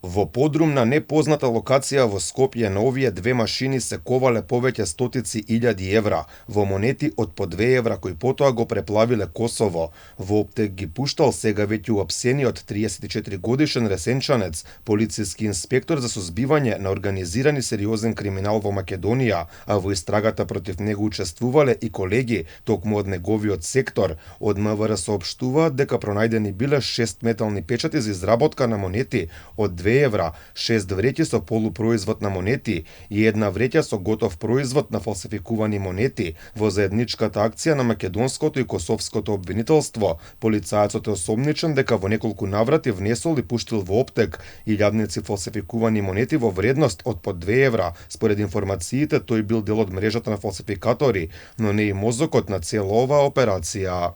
Во подрумна непозната локација во Скопје на овие две машини се ковале повеќе стотици илјади евра во монети од по 2 евра кои потоа го преплавиле Косово. Во оптек ги пуштал сега веќе уапсениот 34 годишен ресенчанец, полициски инспектор за сузбивање на организиран и сериозен криминал во Македонија, а во истрагата против него учествувале и колеги токму од неговиот сектор. Од МВР соопштуваат дека пронајдени биле 6 метални печати за изработка на монети од 2 евра, 6 вреќи со полупроизвод на монети и една вреќа со готов производ на фалсификувани монети. Во заедничката акција на македонското и косовското обвинителство, полицајецот е осомничен дека во неколку наврати внесол и пуштил во оптек илјадници фалсификувани монети во вредност од по 2 евра. Според информациите, тој бил дел од мрежата на фалсификатори, но не и мозокот на цела оваа операција.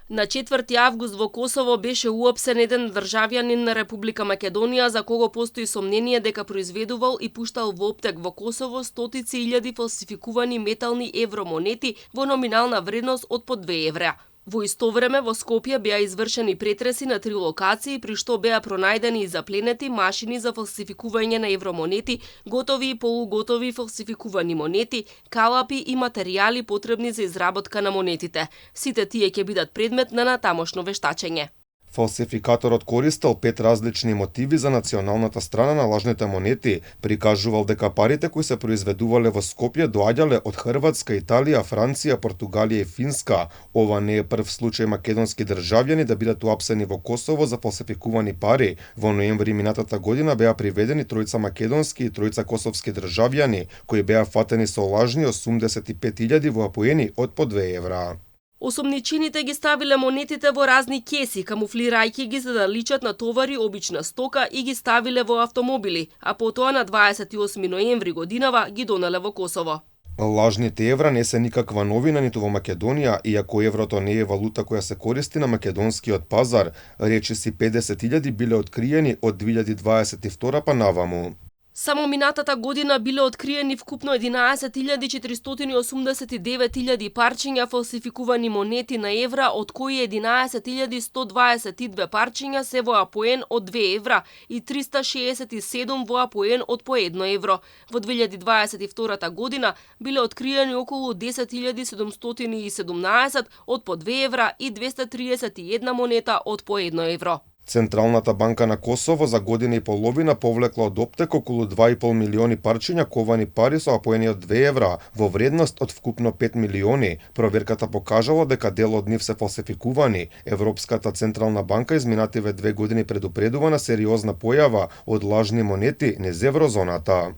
На 4 август во Косово беше уапсен еден државјанин на Република Македонија за кого постои сомнение дека произведувал и пуштал во оптек во Косово стотици илјади фалсификувани метални евромонети во номинална вредност од по 2 евра. Во исто време во Скопје беа извршени претреси на 3 локации, при што беа пронајдени и запленети машини за фалсификување на евромонети, готови и полуготови фалсификувани монети, калапи и материјали потребни за изработка на монетите. Сите тие ќе бидат предмет на натамошно вештачење. Фалсификаторот користел 5 различни мотиви за националната страна на лажните монети, прикажувал дека парите кои се произведувале во Скопје доаѓале од Хрватска, Италија, Франција, Португалија и Финска. Ова не е прв случај македонски државјани да бидат уапсени во Косово за фалсификувани пари. Во ноември минатата година беа приведени тројца македонски и тројца косовски државјани, кои беа фатени со лажни 85.000 во апоени од по 2 евра. Осомничените ги ставиле монетите во разни кеси, камуфлирајќи ги за да личат на товари обична стока и ги ставиле во автомобили, а потоа на 28 ноември годинава ги донеле во Косово. Лажните евра не се никаква новина ниту во Македонија, иако еврото не е валута која се користи на македонскиот пазар. Речиси 50.000 биле откриени од 2022 па наваму. Само минатата година биле откриени вкупно 11.489 парчиња фалсификувани монети на евра, од кои 11.122 парчиња се во апоен од 2 евра и 367 во апоен од по 1 евро. Во 2022 година биле откриени околу 10.717 од по 2 евра и 231 монета од по 1 евро. Централната банка на Косово за година и половина повлекла од оптек околу 2,5 милиони парчиња ковани пари со апоени од 2 евра во вредност од вкупно 5 милиони. Проверката покажала дека дел од нив се фалсификувани. Европската централна банка изминативе 2 години предупредува на сериозна појава од лажни монети низ еврозоната.